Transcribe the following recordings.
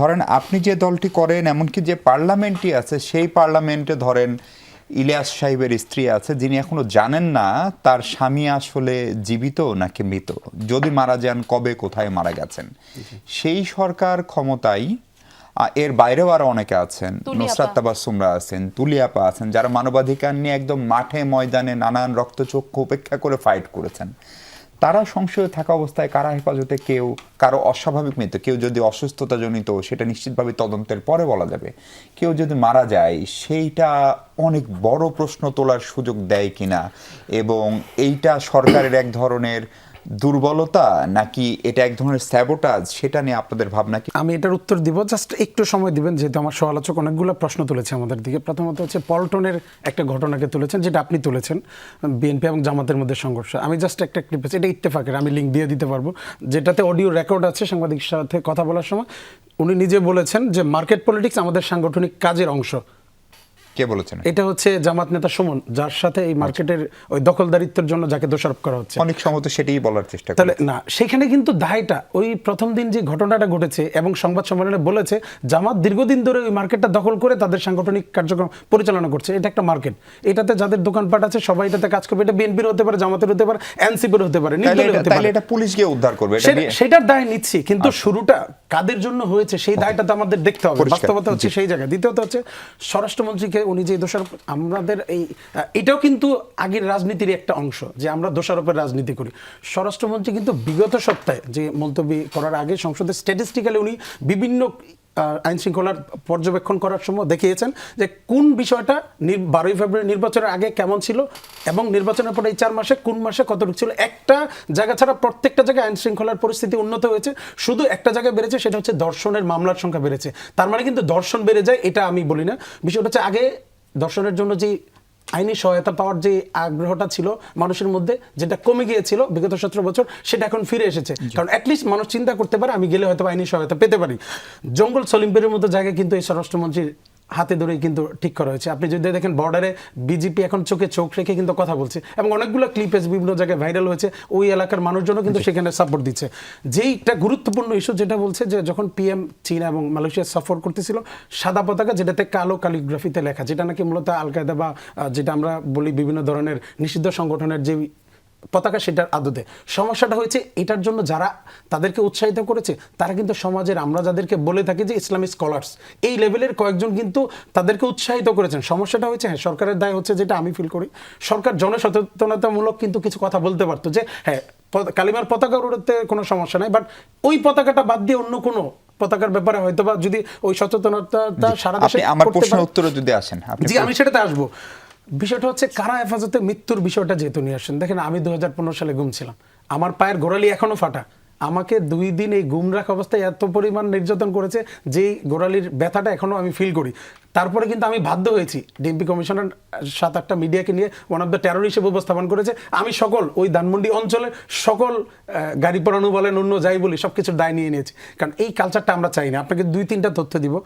ধরেন আপনি যে দলটি করেন এমনকি যে পার্লামেন্টই আছে সেই পার্লামেন্টে ধরেন ইলিয়াস সাহেবের স্ত্রী আছে যিনি এখনো জানেন না তার স্বামী আসলে জীবিত নাকি মৃত, যদি মারা যান কবে কোথায় মারা গেছেন। সেই সরকার ক্ষমতায় এর বাইরেও আরো অনেকে আছেন, নুসরাত তাবাসসুমরা আছেন, তুলিয়াপা আছেন, যারা মানবাধিকার নিয়ে একদম মাঠে ময়দানে নানান রক্তচক্ষু উপেক্ষা করে ফাইট করেছেন। তারা সংসদে থাকা অবস্থায় কারা হেফাজতে কেউ কারো অস্বাভাবিক মৃত্যু, কেউ যদি অসুস্থতাজনিত সেটা নিশ্চিতভাবে তদন্তের পরে বলা যাবে, কেউ যদি মারা যায় সেইটা অনেক বড় প্রশ্ন তোলার সুযোগ দেয় কিনা, এবং এইটা সরকারের এক ধরনের দুর্বলতা নাকি এটা এক ধরনের স্যাবোটাজ, সেটা নিয়ে আপনাদের ভাবনা কি? আমি এটার উত্তর দিব, জাস্ট একটু সময় দিবেন, যেহেতু আমার সমালোচক অনেকগুলো প্রশ্ন তুলেছে আমাদের দিকে। প্রথমত হচ্ছে পল্টনের একটা ঘটনাকে তুলেছেন, যেটা আপনি তুলেছেন, বিএনপি এবং জামাতের মধ্যে সংঘর্ষ। আমি জাস্ট একটা ক্লিপ আছে, এটা ইত্তেফাকের, আমি লিঙ্ক দিয়ে দিতে পারবো, যেটাতে অডিও রেকর্ড আছে সাংবাদিকের সাথে কথা বলার সময় উনি নিজে বলেছেন যে মার্কেট পলিটিক্স আমাদের সাংগঠনিক কাজের অংশ। কে বলেছেন? এটা হচ্ছে জামাত নেতা সুমন, যার সাথে এই মার্কেটের ওই দখলদারিত্বের জন্য যাকে দোষারোপ করা হচ্ছে। অনেক সময় তো সেটাই বলার চেষ্টা করে। তাহলে না, সেখানে কিন্তু দায়টা ওই প্রথম দিন যে ঘটনাটা ঘটেছে এবং সংবাদ সম্মেলনে বলেছে জামাত দীর্ঘদিন ধরে ওই মার্কেটটা দখল করে তাদের সাংগঠনিক কার্যক্রম পরিচালনা করছে। এটা একটা মার্কেট, এটাতে যাদের দোকানপাট আছে সবাই এটাতে কাজ করবে। এটা বিএনপির হতে পারে, জামাতের হতে পারে, এনসিপির হতে পারে, তাহলে এটা পুলিশ গিয়ে উদ্ধার করবে, সেটার দায় নিচ্ছি। কিন্তু শুরুটা কাদের জন্য হয়েছে সেই দায়টা তো আমাদের দেখতে হবে। বাস্তবতা হচ্ছে সেই জায়গায়। দ্বিতীয়ত হচ্ছে স্বরাষ্ট্রমন্ত্রীকে উনি যে দোষারোপ, আমাদের এটাও কিন্তু আগের রাজনীতির একটা অংশ যে আমরা দোষারোপের রাজনীতি করি। স্বরাষ্ট্রমন্ত্রী কিন্তু বিগত সপ্তাহে যে মুলতবি করার আগে সংসদে স্ট্যাটিস্টিক্যালি উনি বিভিন্ন আইন শৃঙ্খলার পর্যবেক্ষণ করার সময় দেখিয়েছেন যে কোন বিষয়টা 12ই ফেব্রুয়ারি নির্বাচনের আগে কেমন ছিল এবং নির্বাচনের পরে এই 4 মাসে কোন মাসে কতটুকু ছিল। একটা জায়গা ছাড়া প্রত্যেকটা জায়গায় আইন শৃঙ্খলার পরিস্থিতি উন্নত হয়েছে, শুধু একটা জায়গায় বেড়েছে, সেটা হচ্ছে ধর্ষণের মামলার সংখ্যা বেড়েছে। তার মানে কিন্তু ধর্ষণ বেড়ে যায় এটা আমি বলি না। বিষয়টা হচ্ছে আগে ধর্ষণের জন্য যে আইনি সহায়তা পাওয়ার যে আগ্রহটা ছিল মানুষের মধ্যে, যেটা কমে গিয়েছিল বিগত 17 বছর, সেটা এখন ফিরে এসেছে। কারণ অ্যাটলিস্ট মানুষ চিন্তা করতে পারে আমি গেলে হয়তো আইনি সহায়তা পেতে পারি। জঙ্গল সলিমপুরের মতো জায়গায় কিন্তু এই স্বরাষ্ট্রমন্ত্রীর হাতে ধরেই কিন্তু ঠিক করা হয়েছে। আপনি যদি দেখেন বর্ডারে বিজেপি এখন চোখে চোখ রেখে কিন্তু কথা বলছে এবং অনেকগুলো ক্লিপেস বিভিন্ন জায়গায় ভাইরাল হয়েছে। ওই এলাকার মানুষজনও কিন্তু সেখানে সাপোর্ট দিচ্ছে। যেইটা গুরুত্বপূর্ণ ইস্যু যেটা বলছে যে যখন পিএম চীন এবং মালয়েশিয়া সফর করতেছিল, সাদা পতাকা যেটাতে কালো ক্যালিগ্রাফিতে লেখা, যেটা নাকি মূলত আল কায়দা বা যেটা আমরা বলি বিভিন্ন ধরনের নিষিদ্ধ সংগঠনের যে পতাকা, সেটার আদতে সমস্যাটা হয়েছে। এটার জন্য যারা তাদেরকে উৎসাহিত করেছে তারা কিন্তু সমাজের, আমরা যাদেরকে বলে থাকি যে ইসলামিক স্কলার্স, এই লেভেলের কয়েকজন কিন্তু তাদেরকে উৎসাহিত করেছেন। সমস্যাটা হয়েছে, হ্যাঁ সরকারের দায় হচ্ছে, যেটা আমি ফিল করি, সরকার জনসচেতনতামূলক কিন্তু কিছু কথা বলতে পারতো যে হ্যাঁ কালিমার পতাকা উড়াতে কোনো সমস্যা নাই, বাট ওই পতাকাটা বাদ দিয়ে অন্য কোনো পতাকার ব্যাপারে হয়তো বা যদি ওই সচেতনতা সারা দেশে। আমার প্রশ্নের উত্তরে যদি আসেন। জি, আমি সেটাতে আসবো। বিষয়টা হচ্ছে কারা হেফাজতে মৃত্যুর বিষয়টা যেহেতু নিয়ে আসেন, দেখেন আমি 2015 সালে গুম ছিলাম, আমার পায়ের গোড়ালি এখনো ফাটা। আমাকে 2 দিন এই গুম রাখা অবস্থায় এত পরিমাণ নির্যাতন করেছে যেই গোড়ালির ব্যথাটা এখনো আমি ফিল করি। তারপরে কিন্তু আমি বাধ্য হয়েছি, ডিএমপি কমিশনার 7-8টা মিডিয়াকে নিয়ে ওয়ান অফ দ্য টেরর হিসেবে উপস্থাপন করেছে। আমি সকল ওই ধানমন্ডি অঞ্চলের সকল গাড়ি পোড়ানো বলেন অন্য যাই বলি সব কিছুর দায় নিয়ে নিয়েছি, কারণ এই কালচারটা আমরা চাই না। আপনাকে 2-3টা তথ্য দিব।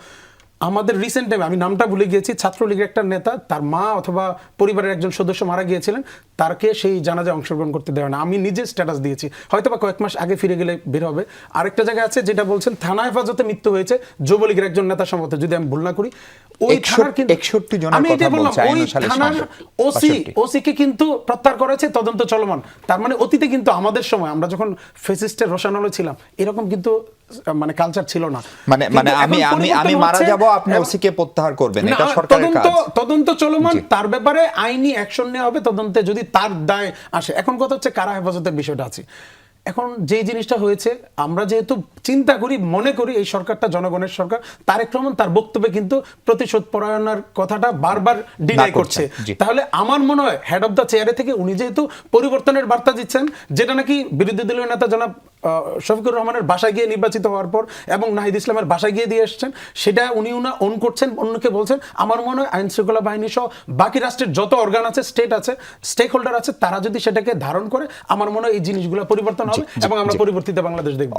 আমাদের রিসেন্ট টাইমে, আমি নামটা ভুলে গিয়েছি, ছাত্রলীগের একটা নেতা, তার মা অথবা পরিবারের একজন সদস্য মারা গিয়েছিলেন, তারকে সেই জানাজায় অংশগ্রহণ করতে দেওয়া না। আমি নিজে স্ট্যাটাস দিয়েছি, হয়তো বা কয়েক মাস আগে ফিরে গেলে বের হবে। আরেকটা জায়গা আছে যেটা বলছেন থানা হেফাজতে মৃত্যু হয়েছে যুবলীগের একজন নেতা সম্ভবত, যদি আমি ভুল না করি। ওই থানার কিন্তু 61 জনের আমি কথা এটা বললাম, বলছি, ওই থানার ওসিকে কিন্তু প্রত্যাহার করেছে, তদন্ত চলমান। তার মানে অতীতে কিন্তু আমাদের সময় আমরা যখন ফেসিস্টের রোশানলে ছিলাম এরকম কিন্তু মানে কালচার ছিল না। মানে আমি মারা যাব আপনি ওসিকে প্রত্যাহার করবেন, এটা সরকারের কাজ। তদন্ত চলমান, তার ব্যাপারে আইনি অ্যাকশন নেওয়া হবে তদন্তে যদি তার দায় আসে। এখন কথা হচ্ছে কারা হেফাজতের বিষয়টা আছে। এখন যে জিনিসটা হয়েছে, আমরা যেহেতু চিন্তা করি, মনে করি এই সরকারটা জনগণের সরকার, তারেক রহমান তার বক্তব্যে কিন্তু প্রতিশোধ পরায়ণের কথাটা বারবার ডিনাই করছে। তাহলে আমার মনে হয় হেড অফ দ্য চেয়ারে থেকে উনি যেহেতু পরিবর্তনের বার্তা দিচ্ছেন, যেটা নাকি বিরোধী দলীয় নেতা জনাব শফিকুর রহমানের বাসায় গিয়ে নির্বাচিত হওয়ার পর এবং নাহিদ ইসলামের বাসায় গিয়ে দিয়ে এসছেন, সেটা উনি অন করছেন, অন্যকে বলছেন। আমার মনে হয় আইন শৃঙ্খলা বাহিনী সহ বাকি রাষ্ট্রের যত অর্গান আছে, স্টেট আছে, স্টেক হোল্ডার আছে, তারা যদি সেটাকে ধারণ করে, আমার মনে হয় এই জিনিসগুলো পরিবর্তন হবে এবং আমরা পরিবর্তিত বাংলাদেশ দেখব।